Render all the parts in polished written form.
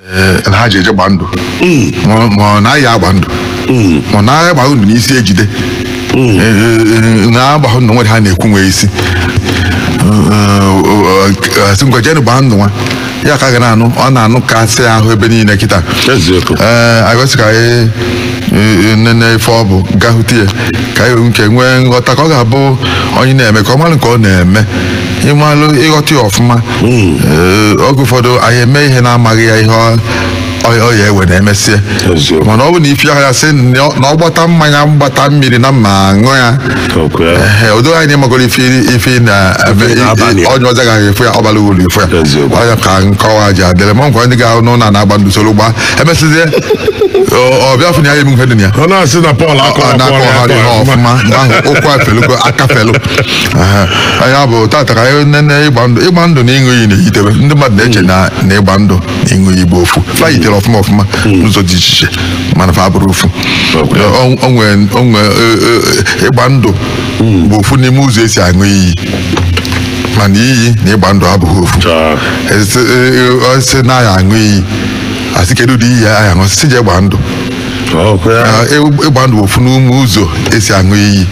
na ha ji eje gba ndụ ma ọ naghị agba ndụ ma ọ naghị agba ndụ n'isi ejide na-agba ndụ nwere ha na-ekwu nwee isi asị ngwa jenu gbaa ndụ nwa ya ka ga na-anụ ọ na-anụ kasị ahụ ebe niile kịta agọsị ka nne ife ọ bụ gahụte ya ka nke nwee nghọta ka ọ ga-abụ onye na-eme ka ọ malụ nke ọ na-eme ịmalụ ịghọta ya ọfụma oge ụfọdụ anyị eme ihe na-amaghị ya ihe ọ ya ewe na-emesịa mana ọ bụ na ifi ya sị na ọ gbata mmanya gbata mmiri na mma aṅụ ya odo anyị na-emagoro ife na onye ọzọ gaghị efu ya ọbara uru ifu ya ọnya ka nkọwa ji adịrị ma nkwa ndị ga-ahụ n'ụlọ na-agba ndụ soro gbaa emesịzie ọbịa fụ na ya emume dị ya ọ na-asị na Pọl akọwara ihe ọfụma mgbe ahụ ụkwụ afelugo akafelu anya bụ tata ka anyị nene ịgba ndụ na ịṅụ iyi na-eyitebe ndị mmadụ na-eche na ịgba ndụ na ịṅụ iyi bụ ofu fa yitere ọfụma ọfụma n'ụzọ dị iche iche mana fa bụrụ ofu onwe ịgba ndụ bụ ofu n'ime ụzọ esi aṅụ iyi mana iyi na ịgba ndụ abụghị ofu sị na ya aṅụ iyi asị kedu ụdị iyi ya aṅụ sị je gba ndụ ịgba ndụ ofu n'ume ụzọ esi aṅụ iyi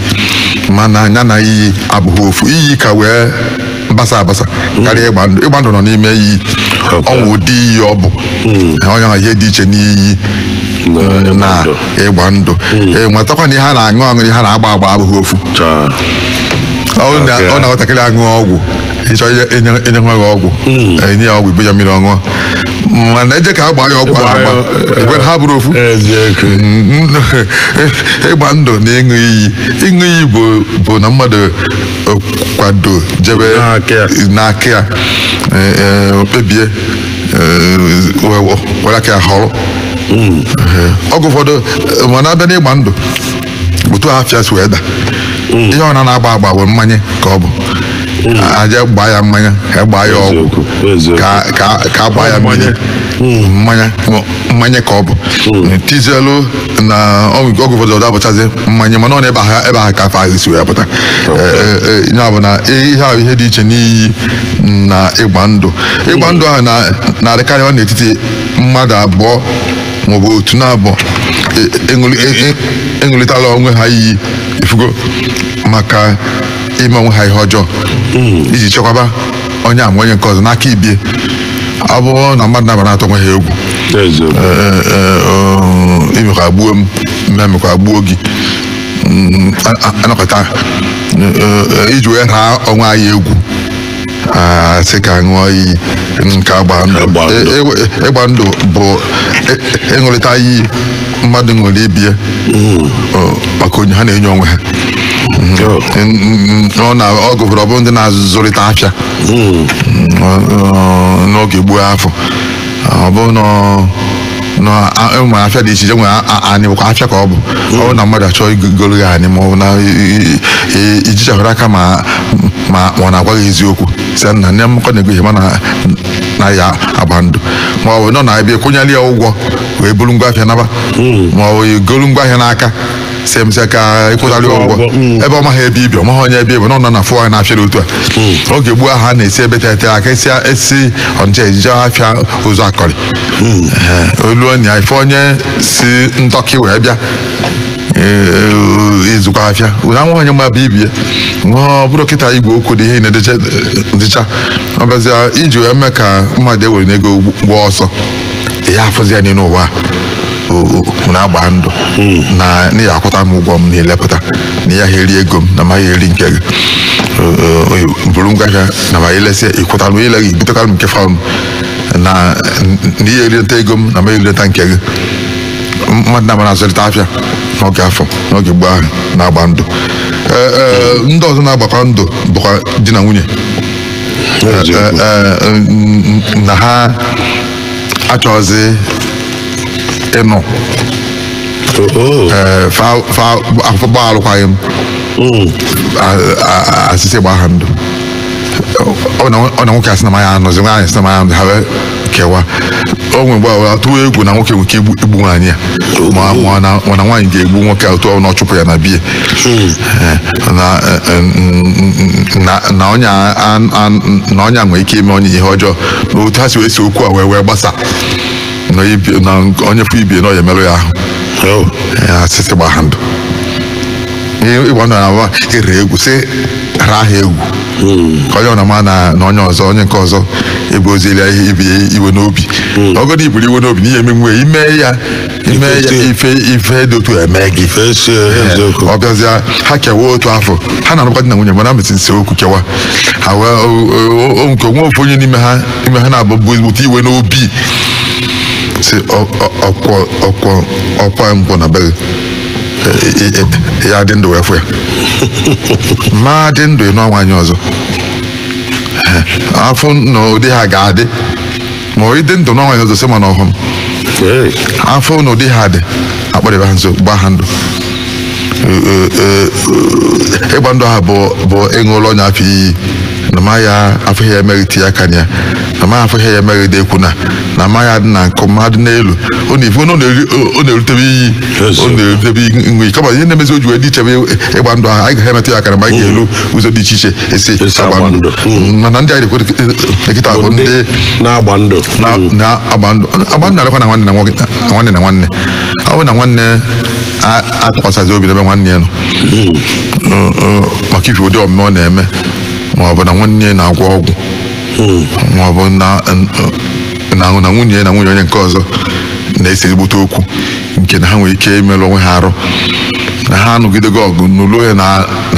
mana anya na iyi abụghị ofu iyi ka wee basa abasa karịa ịgba ndụ nọ n'ime iyi ọnwụ ụdị iyi ọ bụ onye na ihe dị iche n'iyi na ịgba ndụ nwetakwa na ihe a na-aṅụ aṅụ ihe a na-agba agba abụghị ofu ọ na nwatakịrị aṅụ ọgwụ ịchọ enye nwa gị ọgwụ enye ya ọgwụ ibe ya mmiri ọṅụọ mana eje ka a gbaa ya ọgwụ agba ekwe ha bụrụ ofu ịgba ndụ na ịṅụ iyi bụ na mmadụ kwado jebe n'aka ya kpebie were aka ya họrọ ọgwụ ụfọdụ mana abịa n'ịgba ndụ otu afịa si wee da ihe ọ na-agba agba bụ mmanya ka ọ bụ aja gbaa ya mmanya gbaa ya ọgwụ ka a gbaa ya mmanya ka ọ bụ tizielu na oge ụfọdụ ọdọ abụchazi mmanya mana ọ na ebe ahụ ka afọ ahụ si wee pụta ya bụ na ihe dị iche n'iyi na ịgba ndụ ahụ na-adịkarịwa n'etiti mmadụ abụọ maọbụ otu na abụọ eṅụrịtala onwe ha iyi ifugo maka ime onwe ha ihe ọjọọ iji chekwaba onye ama onye nke ọzọ n'aka ibie ọ bụrụ na mmadụ na-aba na-atụ onwe ha egwu imekwa gbuo m mmemekwa gbuo gị anọkọta iji wee raa onwe anyị egwu sị ka ṅụọ iyi nke ịgba ndụ bụ ịṅụrịta iyi mmadụ ṅụrụ ibie maka onye ha na-enye onwe ha ọ gụbụrụ ọ bụ ndị na-azụrịta afịa n'oge gboo afọ ọ bụ na enwere afịa dị iche iche nwere anị bụkwa afịa ka ọ bụ ọ bụ na mmadụ achọọ igoro ya anị ma ọ bụ na ijichahụrụ aka ma ọ na-agwa gị eziokwu si na nne m na-ego ihe na ya agba ndụ ma ọ bụ nọ na-abịa kwụnyere ya ụgwọ wee buru ngwa afịa naba ma ọ bụ igoro ngwa ahịa n'aka semse ka ịkwụtarị ụgwọ ebe ọ maghị ebe ibi ọ maghị onye ebe ibi nọ na fụ anyị na-afịa otu a oge gboo ahụ a na-esi ebe tete aka esi ọncha ejije afịa ụzọ akọrị olu na ife onye si ntọkị wee bịa izukwa afịa ụna nwa onye maba ibie ọ bụrụ kịta igwe okwu dị ihe na-edịcha ọbịazịa iji wee mee ka mmadụ ewere n'ego gbaa ọsọ ya afụzi ya n'ime ụwa na-agba ndụ na n'ihi akwụta m ụgwọ m na-elepụta na ya ha eri ego m na ma ya eri nke gị bụrụ ngwa ahịa na ma ilesịa ịkwụta m ile gị butekwara m nke fa m na ihe erileta ego m na ma erileta nke gị mmadụ na-ama na-azụlite afịa n'oge afọ n'oge gboo ahụ na-agba ndụ ndị ọzọ na-agbakwa ndụ bụkwa di na nwunye na ha achọghịzi ịnụ gbaa alụkwaghị m asịsị gba ha ndụ ọ na nwoke asị na manya anọzi nwaanyị sị na manya ha wee kewa o nwe mgbe atụwa egwu na nwoke nweke igbu nwaanyị ya ma na nwaanyị ga-egbu nwoke atụ ọ na ọchụpụ ya na biya na onye a nwere ike ime onye ihe ọjọọ na otu ha si wee si okwu a wee gbasa na onye fụ ibi na ọ ya emerụ ya ahụ ya sisi gba ha ndụ ịgba ndụ na-awa ere egwu sị ara ahụ egwu ka onye ọnama na onye ọzọ onye nke ọzọ ebe ozieli ya ihe iwe n'obi ọgọdọ iburu iwe n'obi n'ihe emenwe ime ya ife dị otu eme gị ọ bịazịa ha kewa otu afọ ha na-arụkwa di na nwunye mana mesi nse okwu kewa nke onwe ofu onye n'ime ha na-abụ bụ ezigbote iwe n'obi si ọkwa nkwọ na be ya dị ndụ wee fụ ya ma dị ndụ n'ọnwa anyị ọzọ afọ na ụdị ha ga-adị ma ịdị ndụ n'ọnwa anyị ọzọ sị ma na ọhụm afọ na ụdị ha dị akpọrịba ha nso gbaa ha ndụ ịgba ndụ ha bụ ịṅụ ụlọ onye afọ iyi na ma ya afọ ya emeriti ya ka ya na ma afọ ya emeride ekwu na ma ya dị na nkụ mmadụ n'elu ọ na-erutebe iyi ọ na-erutebe nwe kama ihe na-emezi oji wee dị ichebe ịgba ndụ ahụ anyị ga emetụ ya aka na ma anyị ga-elu ụzọ dị iche iche esi agba ndụ mana ndị anyị ekịta bụ ndị na-agba ndụ na-agba ndụ na-alekwa na nwanne na nwanne ọ bụ na nwanne atụkwasịzi obi n'ebe nwanne ya nọ maka ife ụdị omume ọ na-eme ma ọ bụ na nwanne na-agwọ ọgwụ ma ọ bụ na nwunye na nwunye onye nke ọzọ na-ese ezigbote okwu nke na ha nwere ike imerụ onwe ha arụ na ha anụgidego ọgụ n'ụlọ ya na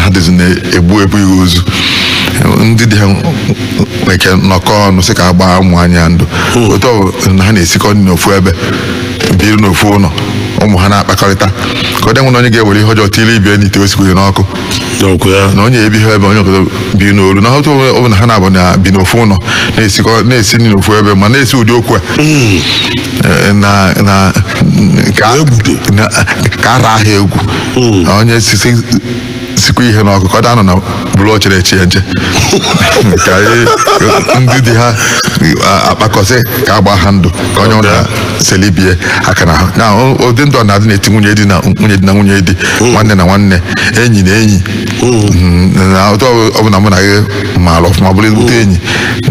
ha dịzi na-egbu ihe ozu ndị dị ha nweke nnọkọ ọnụ sị ka a gbaa ụmụ anya ndụ otu na ha na-esikọ nri n'ofu ebe biri n'ofu ụlọ ụmụ ha na-akpakọrịta ka ọ dị nwe na onye ga-ewere ihe ọjọọ tiri ibie n'ite osikwe n'ọkụ na onye ebi ha ebe onye ọzọ biri n'olu na otu ọ na ha na-abụ na bi n'ofu ụlọ na-esi nri n'ofu ebe ma na-esi ụdị okwu a ka ara ahịa egwu onye sikwa ihe n'ọkụ ka ọ danọ na bụrụ ochere echi ya nche ka ndị dị ha akpakọsị ka agba ha ndụ ka onye ọra selibie aka na ha na ụdị ndụ na-adị n'eti nwunye di na nwunye di nwanne na nwanne enyi na enyi na ụtọ ọbụla mụ na gị maara ọfụma bụrụ ezigbote enyi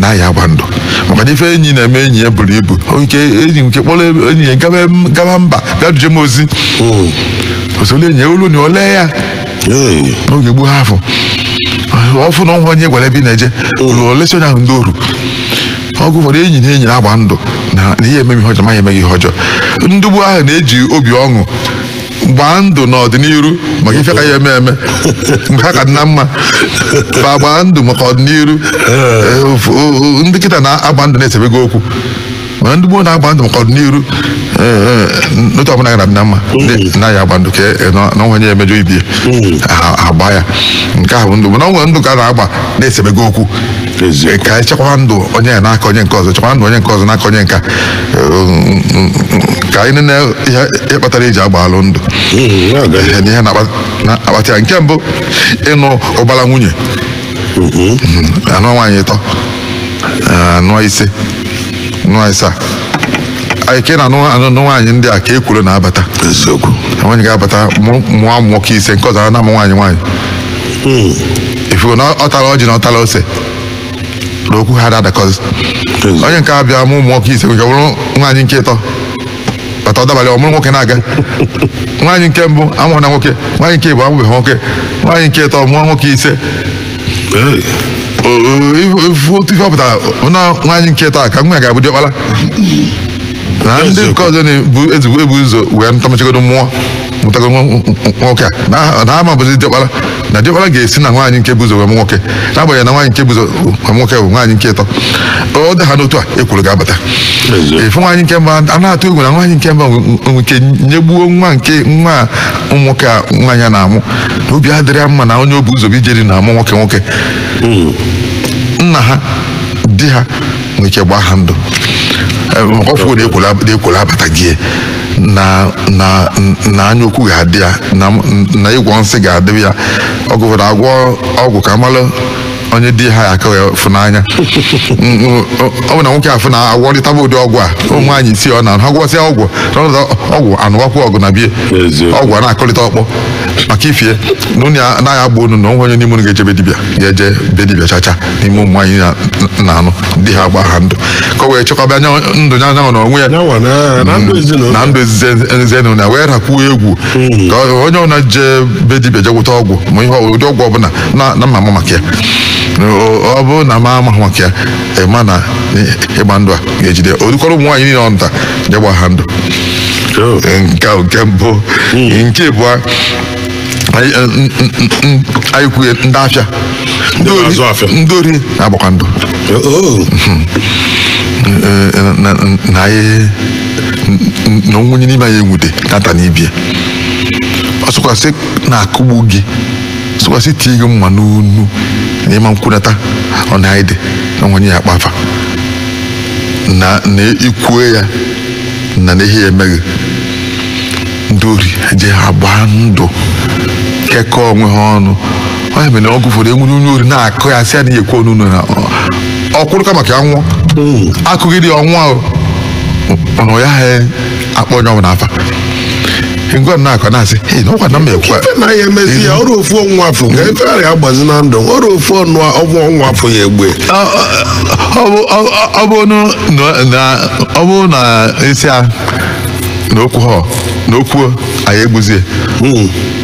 na ya agba ndụ maka na ife enyi na-eme enyi ya buru ibu nke enyi nke kpọrọ enyi ya gaba mba bịa duje m ozi osole enyi ya olu na ole ya n'oge gboo ha afọ ọfụ na ọnwa onye gwara ebe ị na-eje ụlọ olesi onye ahụ ndị oru ọgụ ụfọdụ enyi na enyi na-agba ndụ na ihe emeghị ihe ọjọọ ma ya emeghị ihe ọjọọ ndị gboo ahụ na-eji obi ọṅụ gbaa ndụ n'ọdịnihu maka ife ka ya eme mgbe ha ka dị na mma ma gbaa ndụ maka ọdịnihu ndị kịta na-agba ndụ na-esebego okwu mana ndị gboo na-agba ndụ maka ọdịnihu n'otu ọbụla gara na mma na ya agba ndụ ka na onye emejọ ibie agba ya nke ahụ ndụ mana onwe ndụ ka na-agba na-esebego okwu ka echekwa ndụ onye ya n'aka onye nke ọzọ chekwa ndụ onye nke ọzọ n'aka onye nka ka anyị nene ihe kpatara eji agba alụ ndụ na ihe na-akpata ya nke mbụ ịnụ ụbara nwunye anụ nwaanyị ịtọ anụ ise nụọ ịsaa anyị ke na anụ nwaanyị ndị a ka ekwuru na-abata eziokwu nwaanyị ga-abata mụọ nwoke ise nke ọzọ na-amụ nwaanyị ifugo na ọ tara ọjị na ọ tara ose na okwu ha na-adakọzi onye nke abịa mụ ụmụ nwoke ise nke bụrụ nwaanyị nke ịtọ bata ọ dabalị ọmụrụ nwoke na-aga nwaanyị nke mbụ amụrụ na nwoke nwaanyị nke ịbụ amụbeghị nwoke nwaanyị nke ịtọ mụọ nwoke ise otu ife ọ pụtara na nwaanyị nke ịtọ ka nwa ya ga-abụ diọkpara na ndị nke ọzọ na-ebu ebu ụzọ wee ntamachigodo mmụọ mụtago nwoke a na ama bụzi diọkpara na diọkpara ga-esi na nwaanyị nke bụ ụzọ wee mụ nwoke n'agbanyeghị na nwaanyị nke bụ ụzọ wee mụ nwoke bụ nwaanyị nke ịtọ ọ dị ha n'otu a ekwuru ga-abata efu nwaanyị nke mbụ a na-atụ egwu na nwaanyị nke mbụ nke nyegbuo nwa ụmụ nwoke a nwaanyị a na-amụ na obi adịrị ya mma na onye obu ụzọ bụ ijeri na-amụ nwoke nna ha di ha nwere ike gbaa ha ndụ ọfụ na-ekwolu abata gị na anya okwu ga-adị ya na ịgwọ nsị ga-adị ya ọgụ ụfọdụ agwọ ọgwụ ka amalụ onye di ha aka wee fụ n'anya ọ bụ na nwoke afụ na agwọrịtaba ụdị ọgwụ a ụmụ anyị isi ọ na ha gwọsịa ọgwụ anụwakwu ọgụ na bie ọgwụ a na-akọlịta ọkpọ maka ifie n'ụnụ ya anaghị agba unu na onwe onye n'ime unu ga-eje ga-eje be dibịa chacha n'ime ụmụ nwaanyị na-anụ di ha agba ha ndụ ka o wee chekwaba anya ndụ ya na onwe ya na ndụ ezinụlọ ya wee rakwuo egwu ka onye ọbụla jee be dibịa je gwụta ọgwụ ma ihe ụdị ọgwụ ọbụla na mma maka ya ọ bụrụ na ma amaghị maka ya ịma na ịgba ndụ a ga-ejide odukọrọ ụmụ nwaanyị niile ọnụta je gba ha ndụ nke mbụ nke abụọ anyị kwuye ndị afịa ndị ori na-agbakwa ndụ na anyị na onwunye n'ime anyị enwude nata n'ibie ọ sịkwasị na-akụgbu gị sịkwasị tie gị mma n'onu n'ịma nkwunata ọ na anyị dị na onwenye ya akpafa na ikwue ya na n'ihe ya emeghị ndị ori je ha gbaa ndụ kekọọ onwe ha ọnụ onye mere ọgụ ụfọdụ enwere onye ori na-akụ ya sị ya na ihe ekwe ọnụnụ na ọkwụrụka maka ya nwụọ akụghị dị ọnwụ ahụ mana ya ha akpọ onye ọbụla afa ngwa na-akọ na-asị na ọkwa na m ekwe na ya emezi ya ọrụ ofu ọnwa afọ ga efegharị agbazi na ndụ ọrụ ofu ọnwa afọ ya egbe ọ bụ na esi a n'okwu anyị egbuzie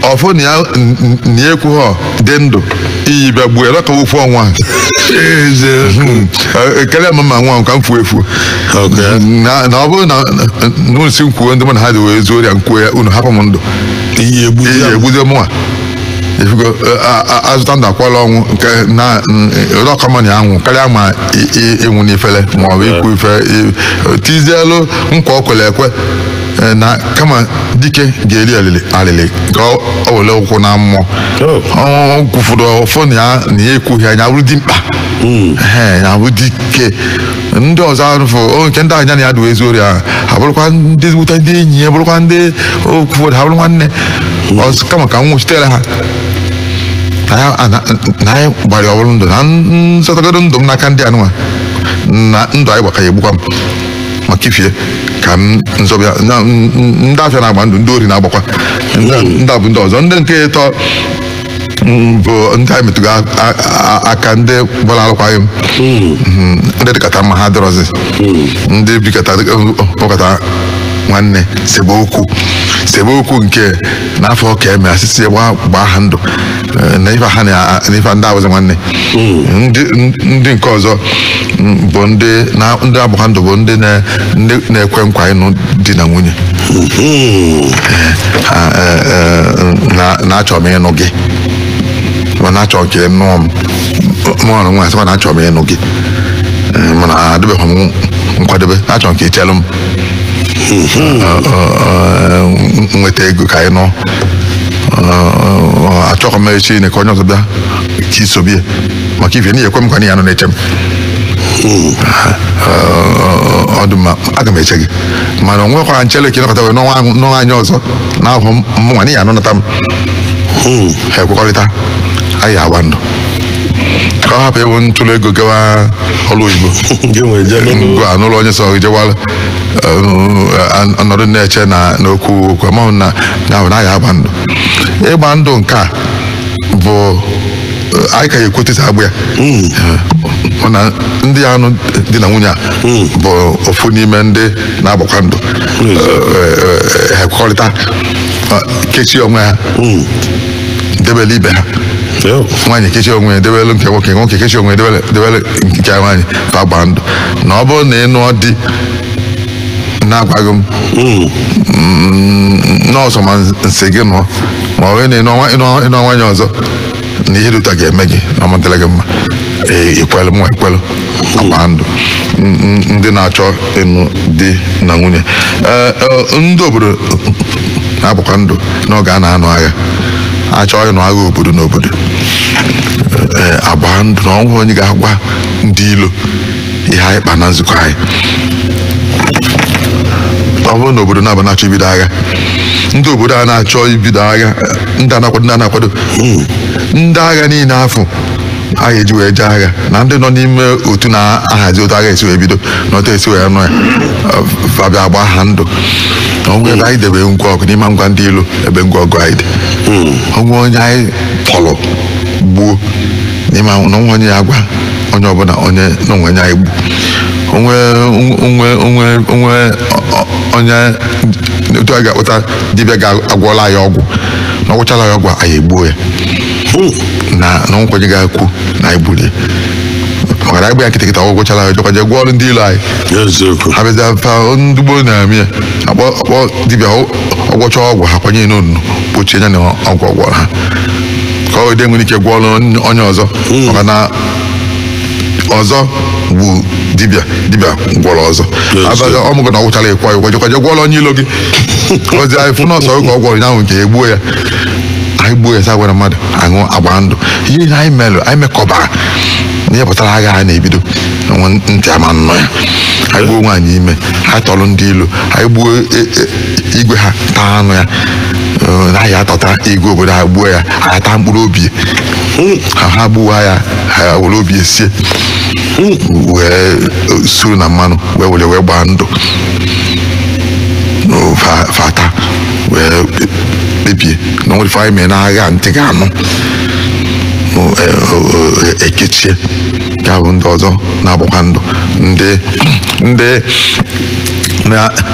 ọfụ na ya ekwu ha dị ndụ iyi bịa gbuo ya ka ofu ọnwa ekele mama nwa ka m fuo efu na ọ bụrụ na n'osi nkwuo ndị mụ na ha dị wee zuo ya nkwuo ya unu hapụ m ndụ iyi egbuzie mụnwa ifugo azụta ndụ akwala ọnwụ nke na ụlọkọmani anwụ karịa ma ịnwụ n'ifele ma ọ bụ ikwu ife tizielu nkwa ọ kwere ekwe na kama dike ga-eri alịlị ka ọ were ụkwụ na mmụọ ọ kwufuru ọfọ na ya ekwughị anya bụrụ dị mkpa ya bụ dike ndị ọzọ arụfụ nke ndị anya na ya dị ezi ori ahụ ha bụrụkwa ndị ezigbote ndị enyi ya bụrụkwa ndị okwufọdụ ha bụrụ nwanne kama ka nwụchitere ha na anyị gbara ọbụrụ ndụ na nzọtagodo ndụ m n'aka ndị anụnwa na ndụ anyị gbaka ya egbukwa m maka ifie ka m nzọbịa ndị afịa na-agba ndụ ndị ori na-agbakwa ndị abụ ndị ọzọ ndị nke ịtọ bụ ndị anyị metụgo aka ndị gbara alụkwaghị m ndị dịkata mma ha dịrọzi ndị bikata ụkọta nwanne sebe okwu nke n'afọ ka eme asịsị gbaa ha ndụ na ife ndị abụzi nwanne ndị nke ọzọ bụ ndị agbakọ ndụ bụ ndị na-ekwe nkwa ịnụ di na nwunye na-achọ m ịnụ gị na-achọ nke nụọ m mụọrụ nwa asịkwa na-achọ m ịnụ gị mana adịbeghị m nkwadebe na-achọ nke ichelụ m nweta ego ka anyị nọ achọghị m echi ka onye ọzọ bịa ka isobie maka ife n'ihi ekwe m ka ya nọ na-eche m ọ dị mma aga m eche gị mana onwekwara nchere ka ịnọkọta wee n'ọnwa anyị ọzọ na-ahụ mụnwa n'ihi anọnata m ha ekwekọrịta anyị agba ndụ ka ọ hapụ ewu ntụrụ ego gawa ọrụ oyibo n'ụlọ onye sọ jewala ọnọdụ na-eche n'okwu amahụ na naghị agba ndụ ịgba ndụ nke a bụ anyị ka ya ekwetesa agbụ ya mana ndị anụ di na nwunye a bụ ofu n'ime ndị na-agbakwa ndụ ha ekwekọrịta kechie onwe ha debele ibe ha nwaanyị kechie onwe ya debelu nke nwoke nwoke kechie onwe ya debele nke nwaanyị ka agba ndụ na ọ bụrụ na ị nụọ di na-agwaghị m nọọsụ ma nsị gị nụọ ma ọ bụrụ na ịnụ nwaanyị ọzọ na ihe dụta ga-eme gị na ọmụntara gị mma ekwelụ mwa ekwelụ agba ndụ ndị na-achọ ịnụ di na nwunye ndị obodo na-agbakwa ndụ n'oge a na-anụ agha achọghị ịnụ agha obodo na obodo agba ndụ na ọnwụ onye ga-agwa ndị ilo ihe anyị kpa na nzukọ anyị ọ bụrụ na obodo na-aba na-achọ ibido agha ndị obodo a na-achọ ibido agha ndị na-akwado ndị agha niile afọ agha eji wee jee agha na ndị nọ n'ime otu na-ahazi otu agha esi wee bido na otu esi wee nọ ya fabia agba ha ndụ na ọgwụ ebe anyị debe ngwa ọgụ n'ime ngwa ndị ilo ebe ngwa ọgụ anyị dị onwe onye anyị tọrọ gbuo n'ime na onwe onye ya gwa onye ọbụla onye na onwe onye anyị gbu onwe onye otu a ga-akpụta dibịa ga-agwọla ya ọgwụ na ọgwụchala ya ọgwụ anyị egbuo ya na nkwenye ga-ekwu na anyị gburu ya maka na agba ya kịtịkịta ọgwụchala ya jọkwa je gwọọ ọrụ ndị ilo anyị ha bịaza fa ndị gboo na-amị ya akpọ dibịa ọgwọcha ọgwụ ha kwanye n'onu kpochie ya na ọgwụ ọgwọrọ ha ka ọ wede nwere ike gwọọ onye ọzọ maka na ọzọ bụ dibịa gwọrọ ọzọ abaga ọmụgọ na ọgwụchara ekwe ya ụgwọ je gwọrọ onye ilo gị ozi anyị fụ nọọsụ ka ọ gwọrọ ya ahụ nke egbuo ya anyị gbuo ya sa gwara mmadụ aṅụ agba ndụ ihe anyị mekọbara n'ihe pụtara agha ha na-ebido ntị ama nnọ ya anyị gbuo nwaanyị ime ha tọrọ ndị ilo anyị gbuo igwe ha taa anụ ya naghị atọta igwe obodo ha gbuo ya ha taa mkpụrụ obi ha gbuo ya ha were obi esie wee suru na mmanụ wee gbaa ndụ fata wee kpebie na nwere ife anyị mee n'agha ntị ga-anụ ekechie ya bụ ndị ọzọ na-agbakwa ndụ ndị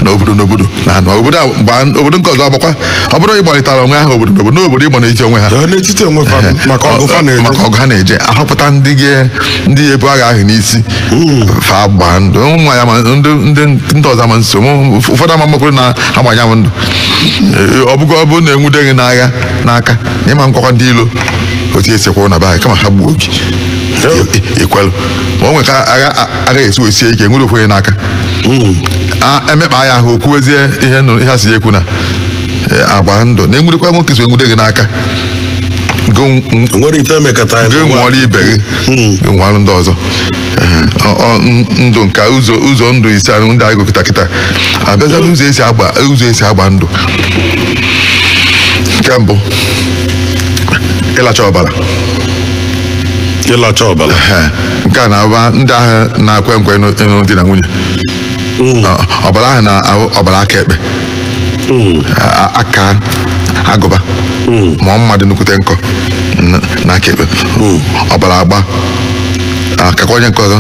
n'obodo na obodo nke ọzọ agbakwa ọ bụrụ ịgbalitara onwe ha obodo n'obodo ịgba n'etiti onwe ha n'etiti onwe ha maka ọgụ ha na-eje ahọpụta ndị ebu agha ahụ n'isi fa gbaa ndụ ụmụ ya ma ndị ọzọ ama nso ụfọdụ ama mmakwuru na agbanya m ndụ ọ bụrụ na-enwude gị n'agha n'aka na ịma nkwakwa ndị ilo otu esi kwụrụ na be anyị kama ha gbuo gị ekwelu ma o nwe ka agha esi wee sie ike nwere ofu onye n'aka emekpa ya ahụ okwuwezie ihe a si ekwu na agba ndụ na enwurekwa nwoke so enwude gị n'aka gị nwụọrọ ibe gị nwụọrụ ndị ọzọ ndụ nke ụzọ ndụ ise ahụ ndị anyị kịta abịazịa ụzọ esi agba ndụ nke mbụ ịlacha ọbara nke a na-aba ndị ahụ na-akwe nkwe ịnụ di na nwunye ọbara ahụ na ọbara aka ekpe aka agụba ma mmadụ nukwute nkọ na aka ekpe ọbara agba akakwa onye nke ọzọ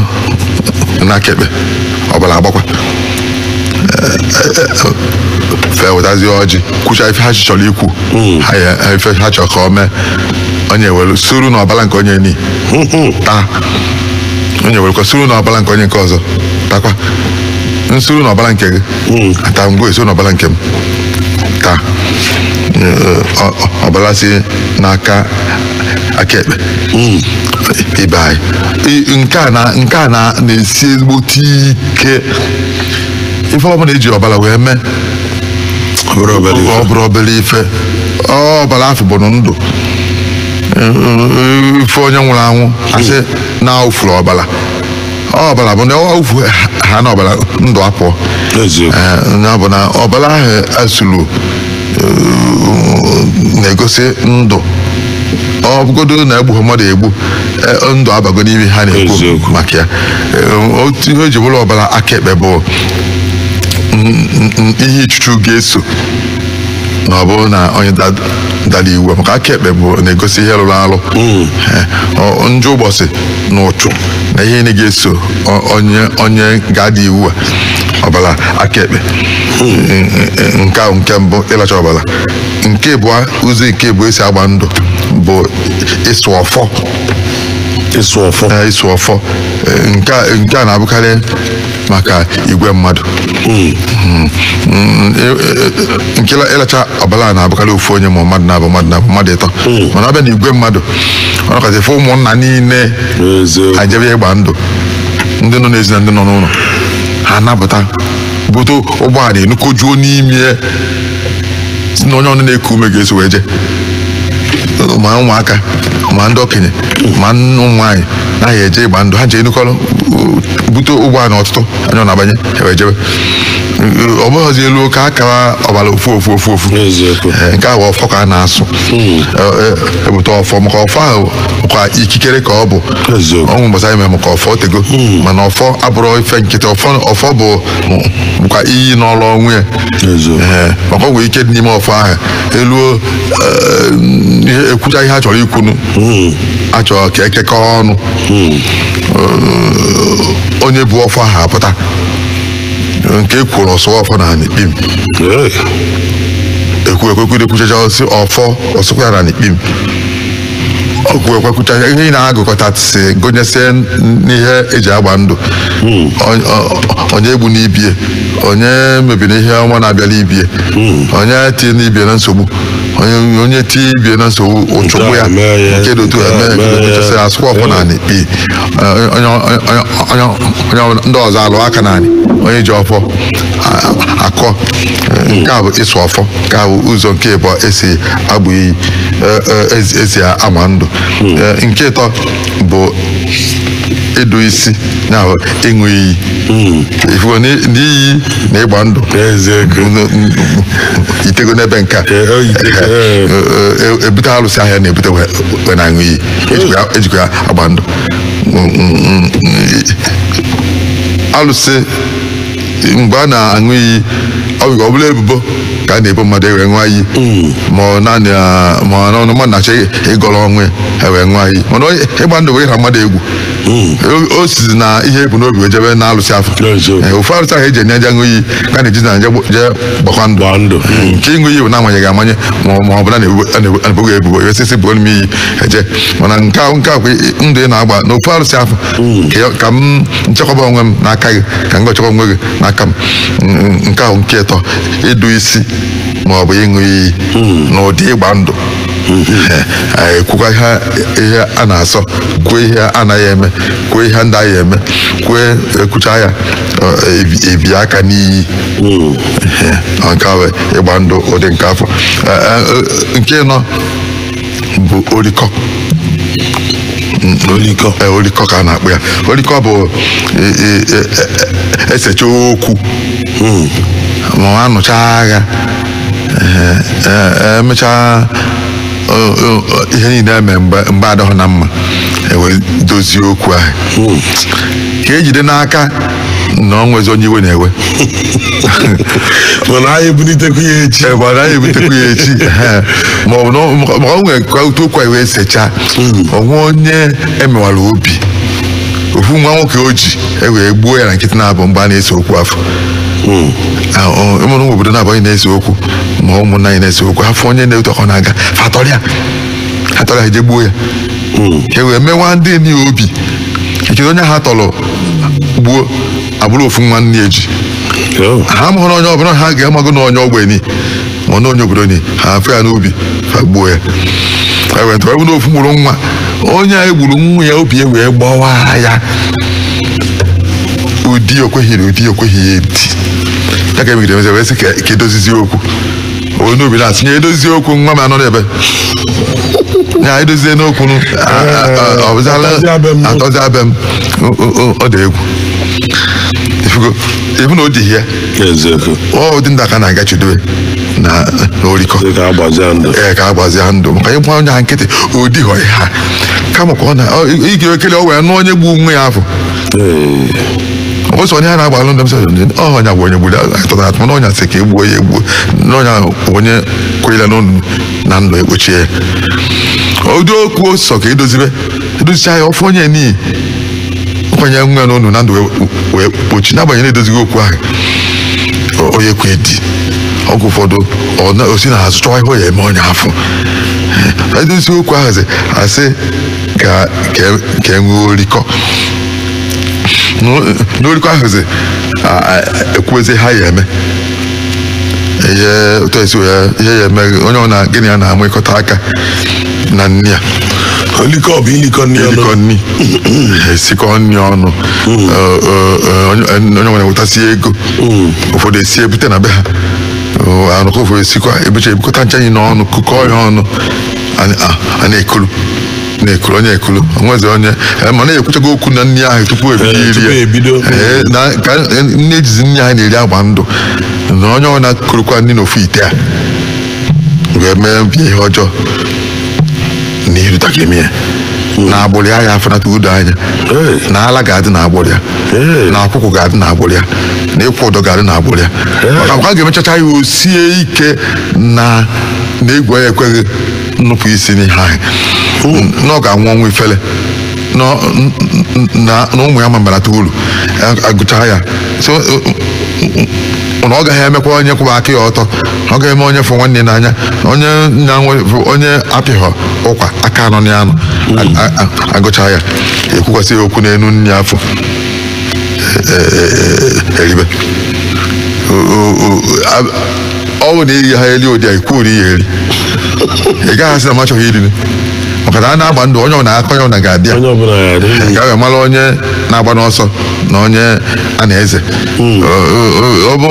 na aka ekpe ọbara agbakwa fee wetazie ọjị kwụcha ife ha chọrọ ikwu ife ha chọrọ ka o mee onye were suru na ọbara nke onye ni taa onye werekwa suru na ọbara nke onye nke ọzọ takwa nsuru na ọbara nke gị ata ngwa esuru na ọbara nke m taa ọbara si n'aka aka ekpe ibe anyị nke a na-esi ezigbote ike ife ọbụla eji ọbara wee mee ọ bụrụ obere ife ọbara afọ bụ ndụ ife onye nwụrụ anwụ asị na ufuru ọbara bụ na ufu ha na ọbara ndụ apụọ ya bụ na ọbara ahụ asụrụ na-egosi ndụ ọ bụgodo na-egbu mmadụ egbu ndụ abago n'ime ha na-ekwu maka ya otu ihe eji bụrụ ọbara aka ekpe bụ ihe ichuchu ga-eso na ọ bụrụ na onye dara iwu maka aka ekpe bụ na-egosi ihe rụrụ arụ njọ ụbọchị na ụchụ na ihe na ga-eso onye ga-ada iwu ọbara aka ekpe nke mbụ ịlacha ọbara nke bụ ụzọ nke bụ esi agba ndụ bụ ịsụ ọfọ nke a na-abụkarị maka igwe mmadụ nke ịlacha ọbara na-abụkarị ofu onye ma mmadụ na-abụ mmadụ ịtọ mana ọ bịa na igwe mmadụ ọ nọkọta efe ụmụnna niile ha jebe ịgba ndụ ndị nọ n'ezi na ndị nọ n'ụlọ ha napụta bute ụgbọala enukojuo n'ime si na onye ọnụ na-eku ume ga-eso wee je ma ụmụaka ma ndị okenye ma ụmụ nwaanyị naghị eje ịgba ndụ ha je enukọrọ bute ụgbọala ọtụtụ anya ọ na-abanye ewejebe ọ bụghịzi elu ka akara ọbara ofu nke ahụ ọfọ ka a na-asụ ebute ọfọ maka ọfọ ahụ kwa ikikere ka ọ bụ ọnwụ mbọsa ime maka ọfọ tego mana ọfọ abụrụ ife nkịtị ọfọ bụkwa iyi n'ọrụ ọnwụ ya maka ọ nwere ike dị n'ime ọfọ ahụ eluo ekwucha ihe a chọrọ ikwunu achọrọ ka ekekọọ ọnụ onye bụ ọfọ ahụ apụta nke ekwuru ọsọ ọfọ na n'ikpim ekwucha osi ọfọ ọsọkwa ya na n'ikpim okwekwucha ihe ị na-agụkọta si gụnyesie n'ihe eji agba ndụ onye egbu n'ibie onye mebiri ihe ọma na-abịala ibie onye tie n'ibie na nsogbu onye tie ibie na nsogbu ụchụgbu ya nke dị otu eme asụkwa ọfọ na n'ikpi onye ndị ọzọ alụ aka naanị onye ji ọfọ akọ nke a bụ ịsụ ọfọ nke a bụ ụzọ nke ịbụ esi agbụ iyi esi ama ndụ nke ịtọ bụ ịdụ isi na ịṅụ iyi ifugo n'iyi na ịgba ndụ itego n'ebe nke a ebute alụsị ahịa na-ebute wee na aṅụ iyi ejikwa ya agba ndụ alụsị mgbe a na-aṅụ iyi ọ bụla ebubo ka a na-ebo mmadụ ewee ṅụọ iyi ma ọ naanị ma ọ mmadụ na-achọ ịgọrọ ọnwụ ya ewee ṅụọ iyi mana ịgba ndụ bụ ịra mmadụ egwu o sizi na ihe ebu n'obi wee jebe na-alụsị afọ ofu alụsị ahụ eji enye aja ṅụ iyi ka a na-eji na je gbakwa ndụ nke ịṅụ iyi bụ na-amanyeghị amanye ma ọ bụ na na-ebughị ebubo ewesịsị bụ olu m iyi eje mana nke a bụ ndụ ị na-agba n'ofu alụsị afọ ka m nchekwaba onwe m n'aka gị ka m ga-echekwa onwe gị n'aka m nke ahụ nke ịtọ ịdụ isi ma ọ bụ ịṅụ iyi n'ụdị ịgba ndụ ekwukwa ihe a na-asọ kwuo ihe anaghị eme kwuo ihe ndị anyị eme kwuo ekwucha ya ebi aka n'iyi nke ahụ ịgba ndụ ụdị nke afọ nke ịnọ bụ orikọ orikọ ka a na-akpụ ya orikọ bụ esecha okwu ma anụcha agha emechaa ihe niile eme mgbe adọghị na mma ewee dozie okwu ahụ ka ejide n'aka na ọ nwezi onye iwe na-ewe mana anyị ebulitekwu ya echi ma ọ nwere ka otu okwu anyị wee sechaa onwe onye emewara obi ofu nwa nwoke o ji ewee gbuo ya na nkịtị na-abụ mgbe a na-ese okwu afọ ụmụ obodo na-abụ anyị na-ese okwu ma ụmụnna anyị na-ese okwu afọ onye na-etokọ na-aga fatọrịa eje gbuo ya ka e wee mewa ndị enyi obi ekele onye ha tọrọ gbuo abụrụ ofu nwanne eji ha mụrụ onye ọbụla ha ga-amago na onye ogbenye ma na onye obodo ni ha fe ya n'obi fa gbuo ya ewetara na ofu mụrụ nwa onye a egburu nwa ya obi wee gbawa ya ụdị okweghị edi ya ka emegide emezi wee sị ka edozizi okwu onye obi na-asị nye edozie okwu nwa m anọ n'ebe ya edozie n'okwu atọzi abịa m ọ dị egwu ebu na o dị ya ụdị ndị aka na-aga chidobe na orikọ ka agbazia ndụ maka ịgba onye ha nkịtị odighọ ha kama ka ọ na ige ekele o wee nụ onye gbu nwe ya afọ ọsọ onye ha na-agbalụ ndị msọ ọnya bụ onye gburu atọ atụ mana ọnya sị ka egbuo ya egbuo n'ọnya onye kwenyere n'ụnụ na ndụ ekpochie ya ụdị okwu sọ ka edozicha ya ọfụ onye n'iyi nkwenye nwe n'ụnụ na ndụ wee kpochi n'agbanyeghị na-edozighị okwu ahụ onye kwe di ọgwụ ụfọdụ osi na azụ chọwa ihe o ya eme onye afọ edozi okwu ahụ asị ka e nwee orikọ n'orikọ ahụ ekwuezi ha ya eme ihe ụtọ esi ihe ya eme onye ọ na gịnị ya na-amụkọta aka na nne ya olikọ bụ ilikọ nni esikọ nri ọnụ onye nwere wetasị ego ụfọdụ esi ebute na be ha anụkọ ụfọdụ esikwa ebukọta ncha anyị n'ọnụ kụkọ ya ọnụ a na-ekuru na-ekulu onye ekulu onwezi onye mana ekwuchago okwu na nri ahụ tupu ebido na ka nne ejizi nri ahụ na-eri agba ndụ na onye ọ na-kurukwa nri n'ofu ite a wee mee bịa ihe ọjọọ na iruta ka eme ya na agbụrụ ya afọnata udo anya na ala ga-adị na agbụrụ ya na akwụkwọ ga-adị na agbụrụ ya na ịkwụ ụdọ ga-adị na agbụrụ ya maka mgbe a ga-emechacha ya o sie ike na egwu ya ekweghị nnupụ isi n'ihe ahụ na ọ ga-anwụ ọnwụ ifele na ụmụ ya ma mbarata uru agụcha ya na ọ gaghị emekwa onye kwụba aka ya ọtọ ọ ga-eme onye fụ nwanne n'anya onye apịghọ ụkwa aka anọ na anụ agụcha ya ekwukwasị ya okwu n'elu nri afọ eribe ọ bụ na iri ha eri ụdị a ikwuri ya eri ị gaghị asị na m achọghị iri maka na a na-agba ndụ onye ọ na-aka onye ọ na ga-adị ya ga mara onye na-agba n'ọsọ na onye a na-eze ọ bụ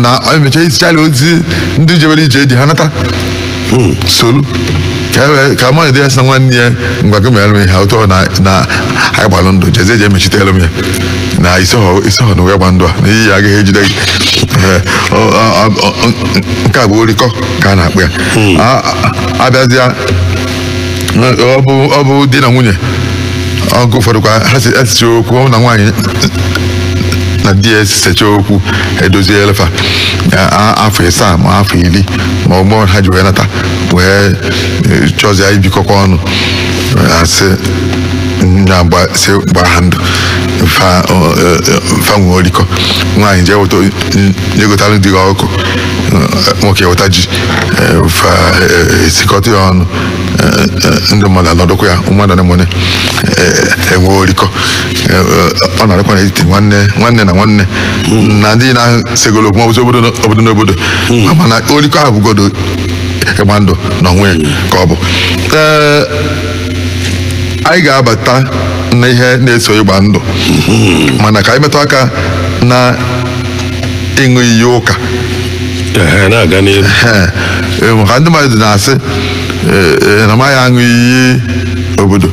na emecha isichala ozi ndị jebere ije dị ha nata solu ka mmadụ dị ya sị na nwanne ya ngwa gị mere m ihe ụtọ na anyị gbalụ ndụ jeze je emechitere m ya na isoghọ na wee gba ndụ a na iyi ya agaghị ejide gị nke a bụ orikọ ka a na-akpụ ya abịazịa ọ bụ di na nwunye ọgụ ụfọdụ kwa ha esicha okwu na nwaanyị na di ya esicha okwu edozie elefa afọ 7 ma afọ 10 ma ọgbọ ha ji wee nata wee chọzie ibikọkwa ọnụ asị na-agbasi gbaa ha ndụ fa nwee orikọ nwaanyị jee gotalụ dị ọkụ nwoke weta ji fa esikọta ya ọnụ ndị mmadụ anọdụkwa ya mmadụ na mone enwe orikọ ọ na-arịkwa n'etiti nwanne na nwanne na ndị na-segolo okwu maọbụzi obodo n'obodo mana orikọ ahụ bụgodo ịgba ndụ na onwe ka ọ bụ anyị ga-abata na ihe na-eso ịgba ndụ mana ka anyị metụ aka na ịṅụ iyi ụka maka ndị mmadụ na-asị na maghị aṅụ iyi obodo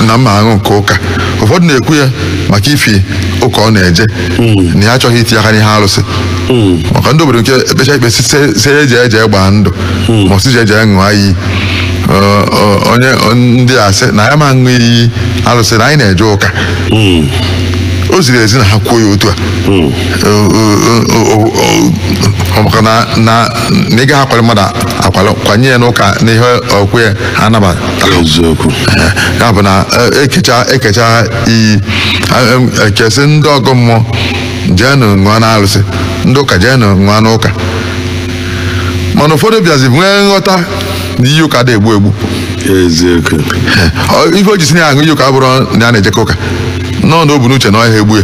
na mma aṅụ nke ụka ụfọdụ na-ekwu ya maka ifi ụka ọ na-eje na ya achọghị itinye aka n'ihe arụsị maka ndị obodo nke ekpecha ikpe se eji eje gbaa ndụ ma ọsị ji eje ṅụọ iyi onye ndị asị na ya ma ṅụ iyi arụsị na anyị na-eje ụka o ziri ezi na ha kwuo ya otu a maka na ị gaghị akwado mmadụ akwado kwanye ya n'ụka n'ihe okwe ya anabata ya bụ na ekecha iyi ekesị ndị ọgọ mmụọ jeenụ ṅụọ na arụsị ndị ụka jeenụ ṅụọ n'ụka mana ụfọdụ bịazi nwee nghọta na iyi ụka dị egbu ife o ji si na aṅụ iyi ụka bụrụ na ya na-ejekọ ụka nọ na o bu n'uche na ọhịa egbu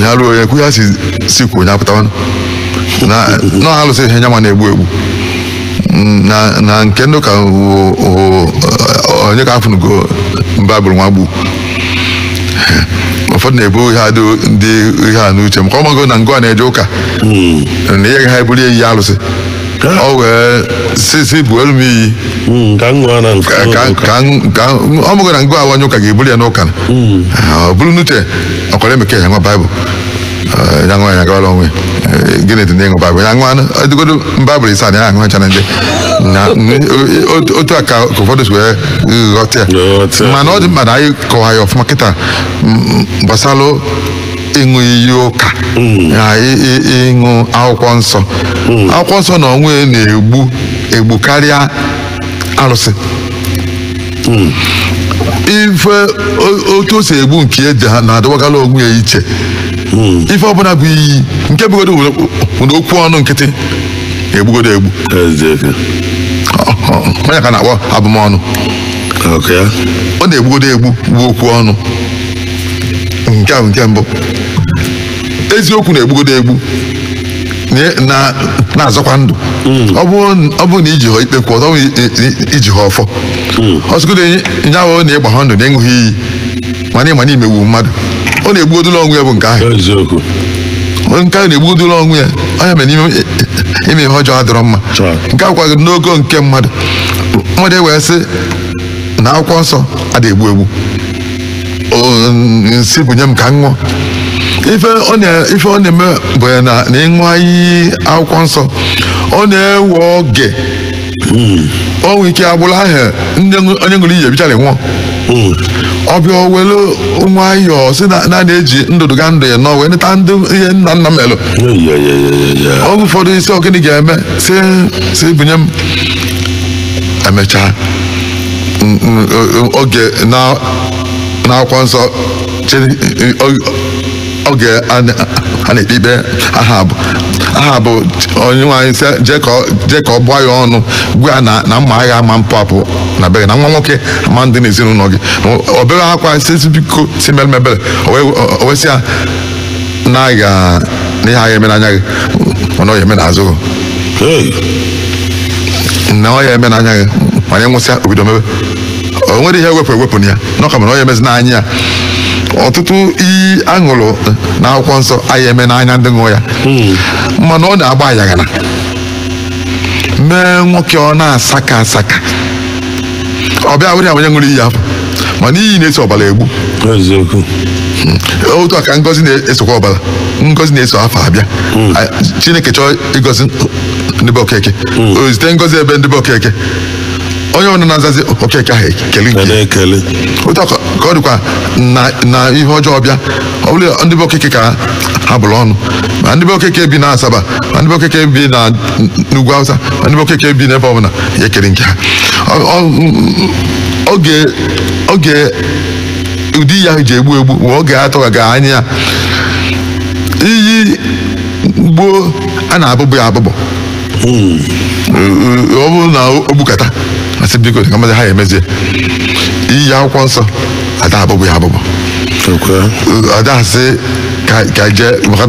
ya ruo onye kwu ya si kwuo onye apụtawa na ha alụsị ihe nyanwa na-egbu egbu na nke ndị ụka onye ka afụnugo Baịbụl nwa gbu ụfọdụ na-ebu ndị ihe a n'uche maka ọmago na ngụ a na-eje ụka na ihe ha eburu iyi alụsị ọ wee si bụ elu m iyi ọ mụgo na ngụ ahụ onye ụka ga-eburu ya n'ụka ọ bụrụ n'uche ọkwara emeke ya nwa Baịbụl ya nwa ya gawara onwe gịnị dị n'ịṅụ Baịbụl ya nwa edigodo Baịbụl isa na ya aṅụ hacha na ndị otu a ka ụfọdụ si wee ghọta ya mana ọ dị mkpa na anyị kọwa ya ọfụma kịta gbasalụ ịṅụ iyi ụka ịṅụ akwụkwọ nsọ na onwe na-egbu karịa arụsị ife otu o si egbu nke eji ha na-adọwagala onwe ya iche ife ọbụla bụ iyi nke bugodo nwere okwu ọnụ nkịtị egbugodo egbu onye ka na-akpọ abụmọnụ ọ na-egbugodo egbu bụ okwu ọnụ nke ahụ nke mbụ eziokwu na-egbugodo egbu na-azọkwa ndụ ọ bụrụ na iji ha ikpe kwụ ọzọ iji ha ọfọ ọsụgodo nye ahụ na ịgba ha ndụ na ịṅụghị iyi mana ịma na imegbu mmadụ ọ na-egbugodolo ọnwụ ya bụ nke ahụ nke ahụ na-egbugodolo ọnwụ ya onye mere ime ihe ọjọọ adịrọ mma nke akwụkwọ n'ogo nke mmadụ nwere wee sị na akwụkwọ nsọ adị egbu egbu nsị bunye m ka m ṅụọ. Ife ọ na-eme bụ na ịṅụọ iyi akwụkwọ nsọ ọ na-ewe oge o nwere ike agbụrụ ahụ onye ṅụrụ iyi ebichara nwụọ. Ọbịa were nwayọọ si na na-eji ndụdụ ga ndụ ya nọ wee neta ndị ihe nna nna m elụ. Oge ụfọdụ isi ogene ga-eme si bunye m emechaa oge na akwụkwọ nsọ oge a na-ekpe ikpe aha bụ onye nwaanyị jee ka ọ gbaa ya ọnụ gwa ya na mma agha ama mpụ apụ na be gị na nwa nwoke ama ndị n'ezinụlọ gị obere akwa sisi biko si mere mebere o wesị ya na ihe agha eme n'anya gị mana ọ ya eme n'azụ na ọ ya eme n'anya gị ma nye nwụsịa obido mebe o nwere ihe ewepụ na ya n'ọka mana ọ ya emezi n'anya ya. Ọtụtụ iyi aṅụrụ na akwụkwọ nsọ anyị eme n'anya ndị ṅụọ ya mana ọ na-agba ayaghana mee nwoke ọ na-asaka asaka ọ bịa were onye ṅụrụ iyi afọ mana iyi na-eso ọbara egbu. Otu a ka ngọzi na-esokwa ọbara, ngọzi na-eso afọ abịa. Chineke chọọ ịgọzi ndị be Okeke o zite ngọzi ebe ndị be Okeke onye ọbụla na-azazi Okeke ahụ ekele. Otu a ka ọ dịkwa na ihe ọjọọ bịa ọ bụla ndị be Okeke ka ha bụrụ ọnụ ma ndị be Okeke bi na Asaba ma ndị be Okeke bi na n'Ugwu Awụsa ma ndị be Okeke bi n'ebe ọbụla ya ekele nke ha. Oge ụdị ya ji egbu bụ oge atọgaga anya iyi gboo a na-abụbụ ya abụbọ ọ bụrụ na o gbukata asị biko ka mmadụ ha emezie iyi akwụkwọ nsọ ada abụbụ ya abụbọ ada asị ka jee maka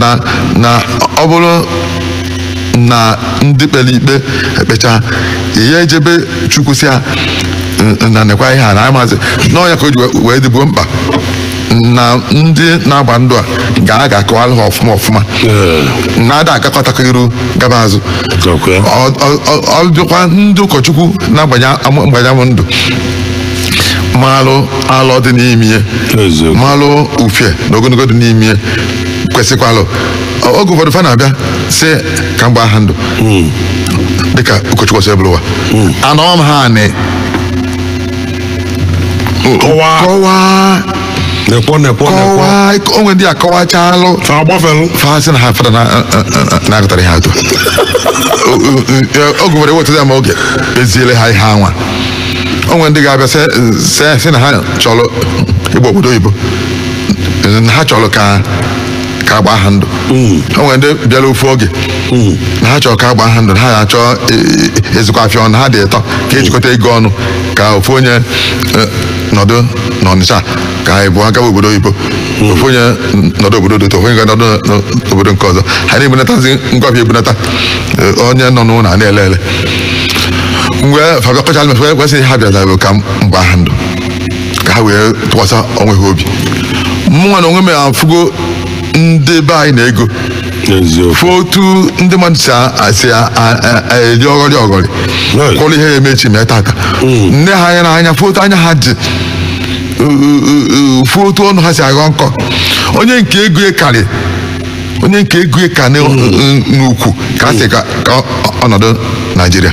na ọ bụrụ na ndị kpere ikpe ekpecha ihe ejebe Chukwu si ya na nekwa ihe a na amazi n'ọnya ka o ji wee dịbuo mkpa na ndị na-agba ndụ a ga akọwalụ ha ọfụma na-ada agakọtakịrụ gaba azụ. Ọ dịkwa ndị ụkọchukwu na-agbanye ndụ malụ alọ dị n'ime ihe malụ ufie na ogologo dị n'ime ihe kwesịkwalụ oge ụfọdụ fa na-abịa sị ka mgba ha ndụ dịka ụkọchukwu ọsọ ebụrụ ụwa anọm ha anị kọwaa onwe ndị akọwachalụ fasị na ha fada na-agụtara ihe atụ oge nwere wetụta ma oge eziele ha ihe anwa. Onwe ndị ga-abịa sị na ha chọrọ ịgba obodo oyibo na ha chọrọ ka agba ha ndụ. Onwe ndị bịara ofu oge na ha chọrọ ka agba ha ndụ na ha ga-achọ ezikwa afịa ọnụ ha dị ịtọ ka ejikọta ego ọnụ ka ofu onye nọdụ n'Ọnịcha ka anyị bụ agawa obodo oyibo ofu onye nọdụ obodo dị ụtọ onye ga-anọdụ n'obodo nke ọzọ ha na-ebunatazi ngọbịa ebunata onye nọ n'ụlọ a na-ele ele mgbe fagakọchala mefe kwesịrị ha bịara ka mgba ha ndụ ka ha wee tụkwasị onwe ha obi. Mụnwa na onwe m afụgo ndị be anyị na ego fotu ndị mmadụ si eri ọghọrị kwụrụ ihe ya emechi mee tata nne ha anya n'anya fotu anya ha dị fotu ọnụ ha si aghọ nkọ onye nke ego ka n'ukwu ka a sị ka ọnọdụ Naijiria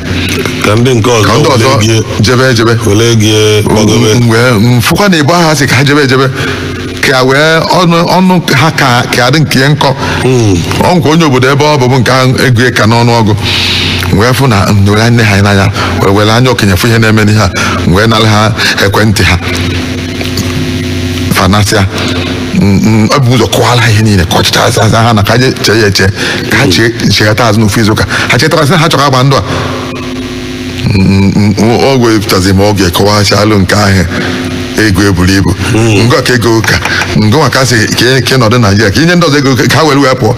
ka ndị ọzọ jebe mfụkwa na Igbo ha sị ka ha jebe ka wee ọnụ ha ka adị nke nkọ ọnkwa onye obodo ebe ọ bụbụ nke ego ka n'ọnụọgụ wee fụ na were nne ha n'anya were anya okenye fụ ihe na-eme n'ihe a wee nara ha ekwentị ha fanasịa ọ bụ ụzọ kụwara ihe niile ka ọchịcha ha na ka je chee ya eche ka ha cheghata azụ n'ofu izuụka ha chetara sị na ha chọrọ agba ndụ a ogwe pụtazi ma oge kọwachalụ nke ahụ ego eburu ibu ngọ ka ego ka ngọ maka sị ka nọdụ Naijiria ka inye ndị ọzọ ego ka ha wee pụọ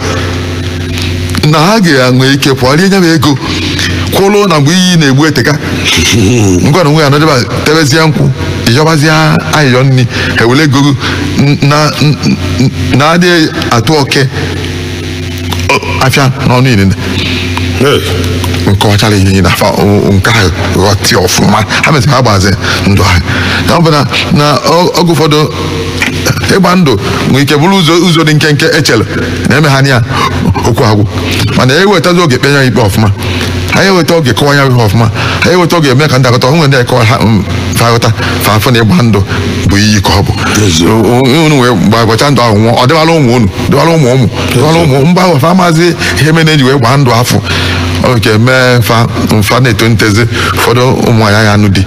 na ha ga-enwe ike pụọ rie nye m ego kwụrụ na mgbe iyi na-egbu eteka ngwa na onwe ya nọdebe tebezie nkwụ ịyọbazie ayịyọ nri ewere ego na-adịghị atụ oke afịa n'ọnụ ilele nkọwachara ihe na nke ahụ ghọtị ọfụma ha mesịrị ha gbazi ndụ ha ya bụ na oge ụfọdụ ịgba ndụ nwere ike bụrụ ụzọ dị nkenke echere na-eme ha ya okwu agwụ mana ewetazi oge kpe ya ikpe ọfụma ha eweta oge kọwa ya ihe ọfụma ha eweta oge eme ka ndị agọta onwe ndị ekọwa ha faghọta fafọ na ịgba ndụ bụ iyi ka ọ bụ unu wee gbagọcha ndụ ahụ nwụọ ọ dịwala ụmụ ụmụ mba ahụ fa maazị ihe mere eji wee gbaa ndụ afọ oke mee mfa na-eto ntezi ụfọdụ ụmụ nwaanyị anụ di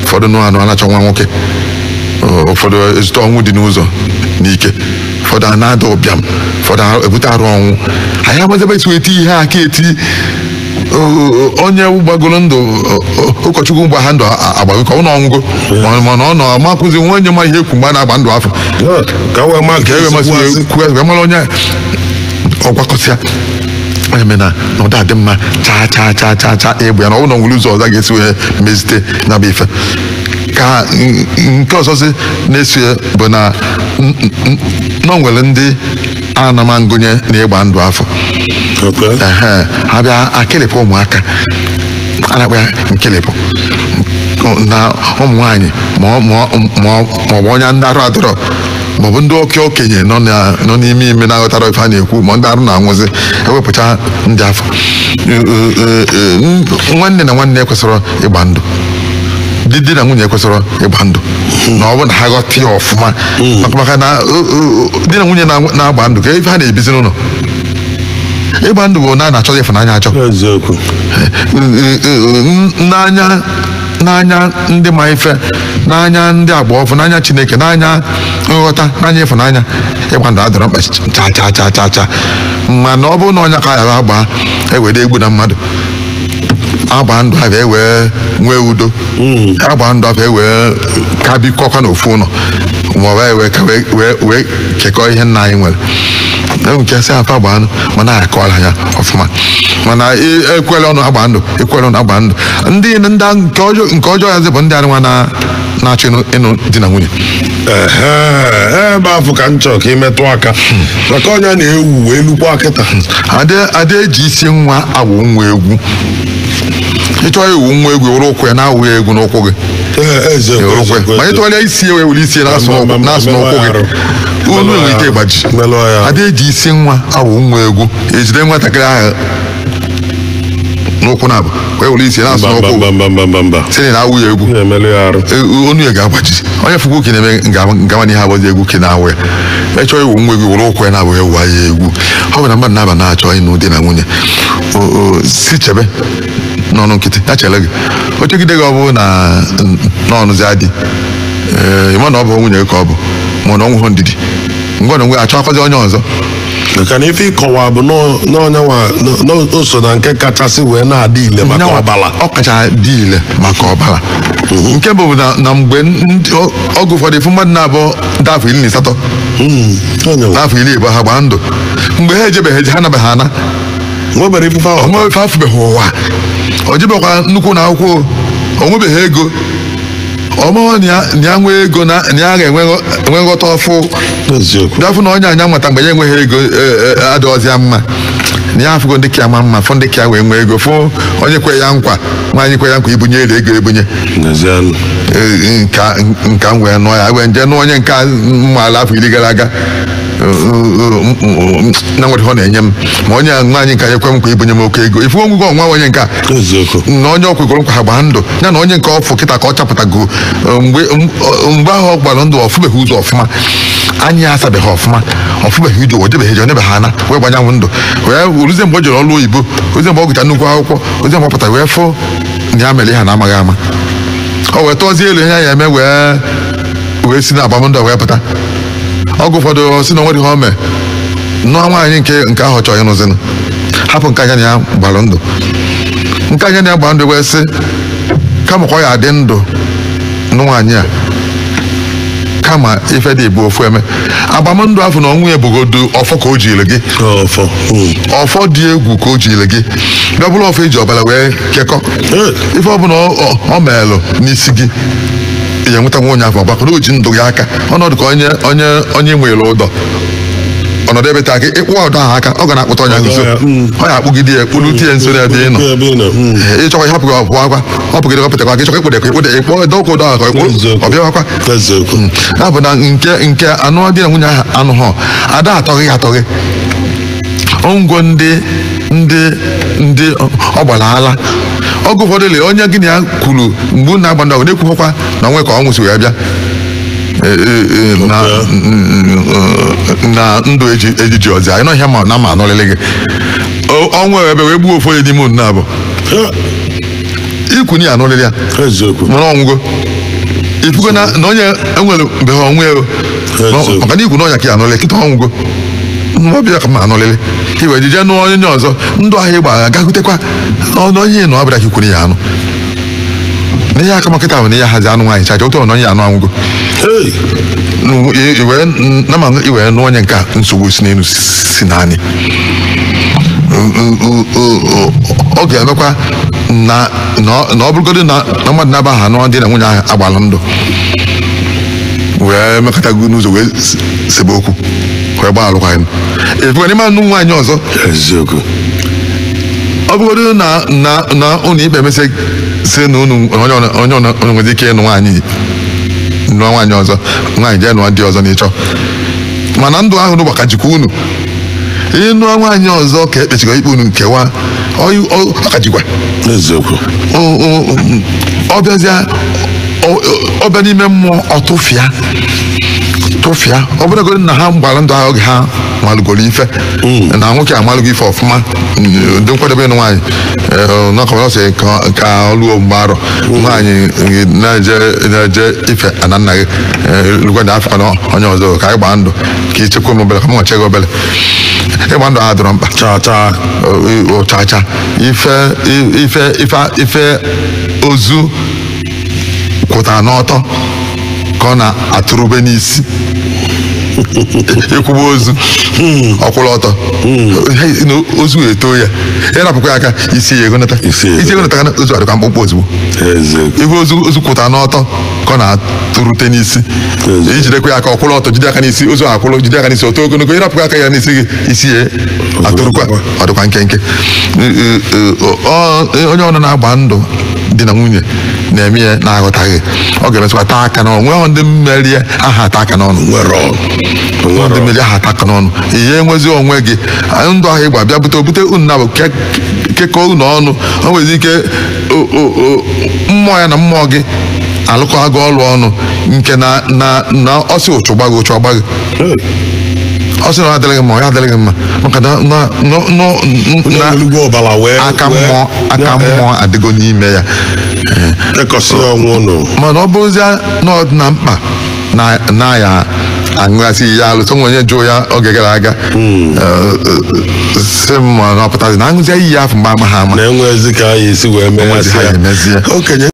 ụfọdụ nụ anụ anachọ nwa nwoke ụfọdụ ezute ọnwụ dị n'ụzọ n'ike ụfọdụ a na-ada ụbịam ụfọdụ ebute arụ ọnwụ anyị amazebe eti eti ihe aka eti onye gbagoro ndụ ụkọchukwu mgba ha ndụ agbago ka ọ na ọnwụgo mana ọ nọ amakụzi nwa onye ma ihe ekwu mgbe a na-agba ndụ afọ wee mara onye ọgbakọsịa eme na ọda adị mma chaa egbe ya na ọ na nwere ụzọ ọzọ ga-esi wee mezite na bụ ife ka nke ọzọ si na-esi bụ na ọ nwere ndị anama ngụnye na ịgba ndụ afọ ha bịa akịlịpụ ụmụaka a na-akpa ya nkịlịpụ na ụmụ nwaanyị ma ọ bụ onye ndị arụ adọrọ maọbụ ndị okenye nọ n'ime ime na-aghọtara ife a na-ekwu ma ndị arụ na-anwụzi ewepụcha ndị afọ nwanne na nwanne ekwesịrị ịgba ndụ di na nwunye ekwesịrị ịgba ndụ na ọ bụ na ha ghọta ya ọfụma maka na di na nwunye na-agba ndụ ka ife ha na-ebizi n'ụlọ ịgba ndụ bụ na a na-achọ ịfụnanya achọ n'anya ndị ma ife n'anya ndị agba ọfụ n'anya Chineke n'anya nghọta n'anya ịfụnanya ịgba ndụ adọrọ mkpa cha mana ọ bụrụ na ọnya ka ya agba ewere egbu na mmadụ agba ndụ ahụ ewee nwee udo agba ndụ ahụ ewee ka bikọkwa n'ofu ụlọ maọbụ wee kekọọ ihe nna anyị nwere nke sị afa agba ndụ mana akọọla ya ọfụma mana ekwela ọnụ agba ndụ ndị nke ọjọọ ya bụ ndị arịnwa na-achọ ịnụ di na nwunye ebe afọ ka m chọrọ ka imetụ aka maka onye na-ewu wee lukwa akịta ada eji isi nwa awụ nwa egwu ịchọghị iwu nwa egwu were ụkwụ ya na-awụ ya egwu n'ụkwụ gị ma ịtụgharịa isi wee were isi na-asụ n'ụkwụ gị unu nwere ike ịgbaji ada eji isi nwa awụ nwa egwu ejide nwatakịrị ahụ n'ụkwụ na-abụ wee were isi na-asụ n'ụkwụ si na awụ ya egwu onu ya ga-agbaji onye fụkwa oke na-eme ngawa n'ihe abụzi egwu ke na-awụ ya ịchọghị iwu nwa egwu were ụkwụ ya na-abụ ya wụwa ya egwu ọ bụ na mmadụ na-aba na-achọ ịnụ di na nwunye si chebe n'ọnụ nkịtị ya chere gị o chegide gị ọ bụ na n'ọnụzi adị ịma na ọ bụ nwunye ka ọ bụ ma na ọnwụ ndidi ngwa na onwe achọ akọzi onye ọzọ maka na ife ịkọwa bụ n'oso na nke kachasị wee na-adị ile maka ọbara ọ kacha dị ile maka ọbara nke bụ na mgbe ọgụ ụfọdụ ifu mmadụ na-abụ ndị afọ 18 n'afọ 10 ha gbaa ndụ mgbe ha ejebeghị ha nabeghị ana nwebere ife afụbeghị ụwa o jebekwa nnukwu na akwụkwọ o nwebeghị ego ọmụọ na ya nwee ego na ya ga-enwe nghọta ọfụ bịafụ na onye anya nwata mgbe ya enweghị ego adịghọzi ya mma na ya afụgo ndị ka ma mma fụ ndị ka wee nwee ego fụ onye kwe ya nkwa nwaanyị kwe ya nkwa ibunye ego ebunye nka m wee nụọ ya wee nje nụ onye nka mmaala afọ 10 gara aga na nwere ọ na-enye m ma onye nwaanyị nka ekwe m nkwa ibunye m oke ego ifu onwụgo ọnwa onye nka na onye ọkwegoro nkwa ha gbaa ndụ ya na onye nke ọfụ kịta ka ọ chapụtago mgbe ahụ ọ gbara ndụ ọfụbeghị ụzọ ọfụma anya ya asabeghị ọfụma ọfụbeghị ije o jebeghị eje onebeghị ana wee gbanyanwụ ndụ wee oruzie mgbe o jere ọrụ oyibo ozie mgbe ọ gụcha nnukwu akwụkwọ ozie mgbe ọ pụtara wee fụ na ya mere ha na-amaghị ama o wee tọzie elu ihe ya eme wee si na agbamndụ wee pụta ọgụ ụfọdụ si na onwe dị ha ome nụọ nwaanyị nke ahụ chọrọ ịnụzinụ hapụ nke anya na ya gbara ndụ nke anya na ya gbara ndụ wee sị kama ka ọ ya adị ndụ nwaanyị a kama ife dị bụ ofu eme agbamndụ afọ na ọnwụ ya bụgodo ọfọ ka o jiri gị ọfọ dị egwu ka o jiri gị bịa bụrụ ọfọ eji ọbara wee kekọ ife ọ bụla ọ meelụ n'isi gị ya enweta nwa onye afọ ọgbakọ o ji ndụ gị aka ọnọdụ ka onye nwere ụdọ ọnọdụ ebe taa gị ịkpụwa ụdọ ahụ aka ọ ga na-akpụta ọnya nso ọ ya akpụgide ya kpụrụ tie nso n'ebe ị nọ ịchọkwa ịhapụ gị ọpụ akwa hapụgide ọpụtakwa gị chọkwa ikpụde ịkpọ dọkwa ụdọ ahụ ka ịkpụrụ ọbịawakwa ya bụ na nke anụ di na nwunye ahụ anụghọ ada atọghị atọghị ngwo ndị ọ gbara ala ọgụ ụfọdụ le onye gị na ya kwuru mgbe unu na-agba ndụ na-ekwughọkwa na onwe ka ọ nwụsị wee bịa na ndụ ejiji ọzọ anyị nọhịa ma na ma anọlele gị ọnwa ebe wee gbuo ofu onye n'ime unu na-abụ ikwunye anọlele ya mara ọnwụgo ifugo na onye enwere mgbe ha onwe maka na ikwu na ọnya ka ya anọlele kịta ọnwụgo ọbịa ka ma anọlele iwe ejije nụ onye ọzọ ndụ ahịa ịgba agagutekwa onye na ọbịa ka ikwunye ya anụ n'ihe aka makịta bụ na ihe hazi anụ nwaanyị chacha otu onye anụ anwụgo iwee nụ onye nke nsogbu si n'elu si naanị ọ ga-emekwa na ọ bụrụgodị na mmadụ na-aba ha anụ dị na nwunye ahụ agbala ndụ wee mekọtago n'ụzọ wee sebe okwu wee gbaa alụkwaghị m efekwa n'ime anụ nwaanyị ọzọ ọ bụgodị na ụlọ ikpe emesị si na onye nwere ike ịnụ nwaanyị ọzọ nwaanyị jee nụọ ndị ọzọ n'ịchọ mana ndụ ahụ n'ụgbaka jikwa unu ịnụ nwaanyị ọzọ ka ekpechigo ikpe unu nkewa ọkajikwa ọbịa n'ime mmụọ ọtụfịa ọ bụrụgodị na ha gbara ndụ ahụ oge ha malụgoro ife na nwoke amalụgo ife ọfụma ndị nkwadebe ịnụ nwaanyị n'ọkọsị ka ọ lụọ mgbe arọ nwaanyị na-eje ife ana nna gị lụgwada afọ na onye ọzọ ka anyị gbaa ndụ ka ichekwa m obele ka m nweche gị obele ịgba ndụ ahụ dọrọ mkpa chacha ife ozu kwụtara n'ọtọ ka ọ na-atụrụbe n'isi ekwuba ozu ọkwụrụ ọtọ ozu eto ya ịrapụkwa ya aka isi ya egonata kana ozu adịkwa mkpụmkpụ ozugbo ife ozu kwụtara n'ọtọ ka ọ na-atụrụte n'isi ijidekwa ya aka ọkwụrụ ọtọ jide aka n'isi ozu akwụrụ jide aka n'isi oto ogologo ịrapụkwa aka ya n'isi gị isi ya atụrụkwa ọ dịkwa nkenke onye ọnụ na-agba ndụ di na nwunye na-eme ya na-aghọtaghị ọ ga-emesịkwa taa aka n'ọnụ nwee ndị mmeri ya aha ata aka n'ọnụ ndị mmeri aha ata aka n'ọnụ ihe enwezi onwe gị ndụ ahụ ịgba bịa bute unu na bụ kekọọ unu ọnụ o nwezi ike mmụọ ya na mmụọ gị alụkọ agụ ọlụ ọnụ nke na ọsị ụchụ gbaghị ọ sị na ọ adịghị mma ya adịghị mma maka na aka mmụọ adịgo n'ime ya mana ọ bụrụzie n'ọdị na mkpa na ya aṅụghasị ya alụsọ nwe onye jụụ ya oge gara aga si m na ọ pụtazi na aṅụzie iyi ya afọ mgbe amaghị ama na enwezi ka anyị esi wee meghasị ya okenye